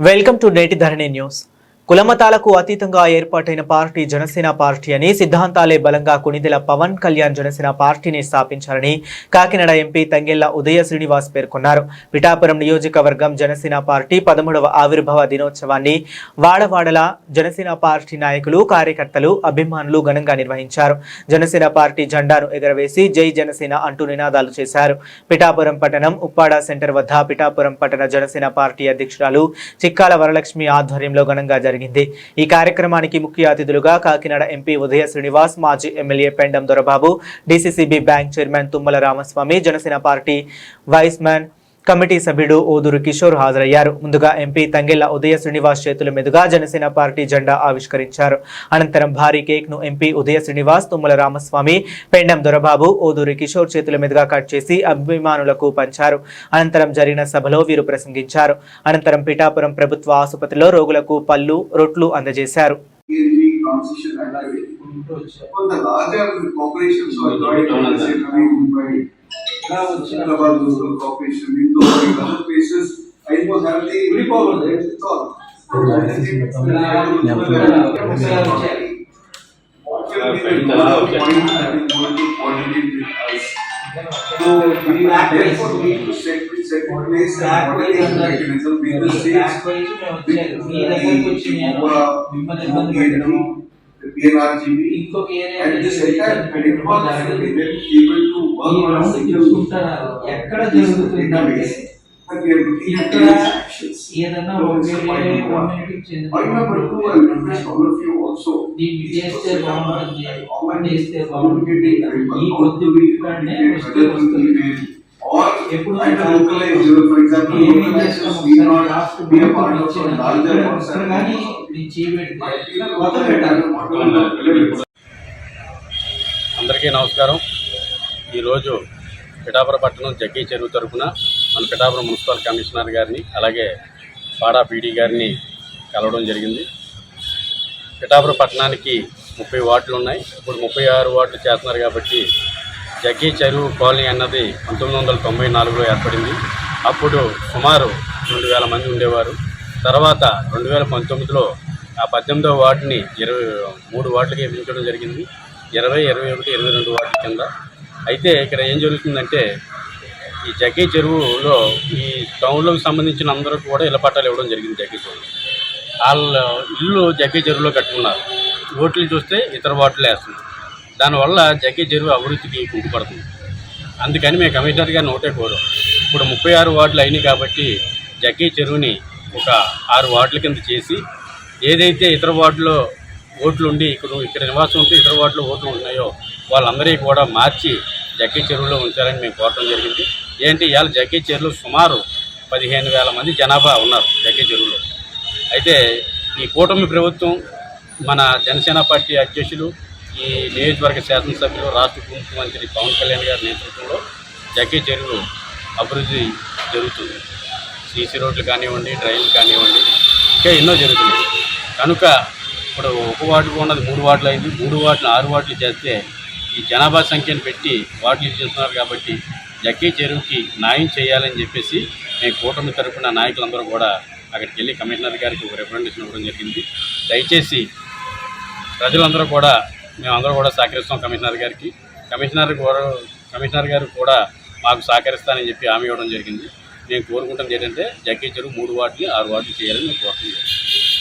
Welcome to నేటి ధరణి news. కులమతాలకు అతీతంగా ఏర్పాటైన పార్టీ జనసేన పార్టీ అని, సిద్ధాంతాలే బలంగా కొణిదెల పవన్ కళ్యాణ్ జనసేన పార్టీని స్థాపించారని కాకినాడ ఎంపీ తంగెళ్ల ఉదయ శ్రీనివాస్ పేర్కొన్నారు. పిఠాపురం నియోజకవర్గం జనసేన పార్టీ 13వ ఆవిర్భావ దినోత్సవాన్ని వాడవాడల జనసేన పార్టీ నాయకులు, కార్యకర్తలు, అభిమానులు ఘనంగా నిర్వహించారు. జనసేన పార్టీ జెండాను ఎగరవేసి జై జనసేన అంటూ నినాదాలు చేశారు. పిఠాపురం పట్టణం ఉప్పాడ సెంటర్ వద్ద పిఠాపురం పట్టణ జనసేన పార్టీ అధ్యక్షురాలు చిక్కాల వరలక్ష్మి ఆధ్వర్యంలో ఘనంగా జరిగింది. ఈ కార్యక్రమానికి ముఖ్య అతిథులుగా కాకినాడ ఎంపీ ఉదయ శ్రీనివాస్, మాజీ MLA Pendem Dorababu, DCCB bank chairman Tummala Ramaswamy, Janasena party vice man committee సభ్యుడు ఓదూరు కిషోర్ హాజరయ్యారు. ముందుగా ఎంపీ తంగెళ్ల ఉదయ శ్రీనివాస్ చేతుల మీదుగా జనసేన పార్టీ జెండా ఆవిష్కరించారు. అనంతరం భారీ కేక్ ను ఎంపీ ఉదయ శ్రీనివాస్, తుమ్మల రామస్వామి, పెండం దొరబాబు, ఓదూరు కిషోర్ చేతుల మీదుగా కట్ చేసి అభిమానులకు పంచారు. అనంతరం జరిగిన సభలో వీరు ప్రసంగించారు. అనంతరం పిఠాపురం ప్రభుత్వ ఆసుపత్రిలో రోగులకు పళ్ళు, రొట్లు అందజేశారు. Corporation in those other places, I was having it's all. So we therefore need to set place mechanism with the states, the PNRGB, and this entire medical family will be able to work on a single database. And we are looking at these actions. Point number 2, I will request all of you also. Or either localize, for example, localizers need not be a part of a larger concept. అందరికీ నమస్కారం. ఈరోజు పిఠాపురం పట్టణం జగ్గీ చెరువు తరఫున మన Pithapuram municipal commissioner గారిని, అలాగే పాడా పీడీ గారిని కలవడం జరిగింది. పిఠాపురం పట్టణానికి 30 వార్డులు ఉన్నాయి. ఇప్పుడు 36 వార్డులు చేస్తున్నారు. కాబట్టి జగ్గీ చెరువు కాలనీ అన్నది 1994లో ఏర్పడింది. అప్పుడు సుమారు 2000 మంది ఉండేవారు. తర్వాత 2019లో ఆ 18వ వార్డుని 23 వార్డులకి విభజించడం జరిగింది. 20, 21, 22 వార్డుల కింద. అయితే ఇక్కడ ఏం జరుగుతుందంటే, ఈ జగ్గీ చెరువులో ఈ టౌన్లోకి సంబంధించిన అందరూ కూడా ఇళ్ల పట్టాలు ఇవ్వడం జరిగింది. జగ్గీ చెరువు వాళ్ళ ఇల్లు జగ్గీ చెరువులో కట్టుకున్నారు. ఓట్లు చూస్తే ఇతర వార్డులు వేస్తున్నారు. దానివల్ల జగ్గీ చెరువు అభివృద్ధికి కుంటుపడుతుంది. అందుకని మేము కమిషనర్ గారిని ఒకటే కోరాం. ఇప్పుడు 36 వార్డులు అయినాయి కాబట్టి జగ్గీ చెరువుని ఒక 6 వార్డుల కింద చేసి, ఏదైతే ఇతర వార్డులో ఓట్లు ఉండి ఇక్కడ నివాసం ఉంటే ఇతర వార్డులో ఓట్లు ఉన్నాయో వాళ్ళందరికీ కూడా మార్చి జగ్గీ చెరువులో ఉంచాలని మేము కోరటం జరిగింది. ఏంటి, ఇవాళ జగ్గీ చెరువులో సుమారు 15,000 మంది జనాభా ఉన్నారు జగ్గీ చెరువులో. అయితే ఈ కూటమి ప్రభుత్వం, మన జనసేన పార్టీ అధ్యక్షులు, ఈ నియోజకవర్గ శాసనసభ్యులు, రాష్ట్ర ముఖ్యమంత్రి పవన్ కళ్యాణ్ గారి నేతృత్వంలో జగ్గీ చెరువు అభివృద్ధి జరుగుతుంది. సీసీ రోడ్లు కానివ్వండి, డ్రైన్లు కానివ్వండి, ఇంకా ఎన్నో జరుగుతున్నాయి. కనుక ఇప్పుడు ఒక వార్డు ఉన్నది 3 వార్డులు అయింది. 3 వార్డులు 6 వార్డులు చేస్తే ఈ జనాభా సంఖ్యను పెట్టి వార్డులు చేస్తున్నారు. కాబట్టి జగ్గీ చెరువుకి న్యాయం చేయాలని చెప్పేసి మేము కూటమి తరఫున నాయకులందరూ కూడా అక్కడికి వెళ్ళి కమిషనర్ గారికి ఒక రిప్రజెంటేషన్ ఇవ్వడం జరిగింది. దయచేసి ప్రజలందరూ కూడా, మేమందరూ కూడా సహకరిస్తాం కమిషనర్ గారికి. కమిషనర్ గారు కూడా మాకు సహకరిస్తానని చెప్పి హామీ ఇవ్వడం జరిగింది. మేము కోరుకుంటాం ఏంటంటే జగ్గీ చెరువు 3 వార్డులు 6 వార్డులు చేయాలని మేము కోరుకుంటున్నాం.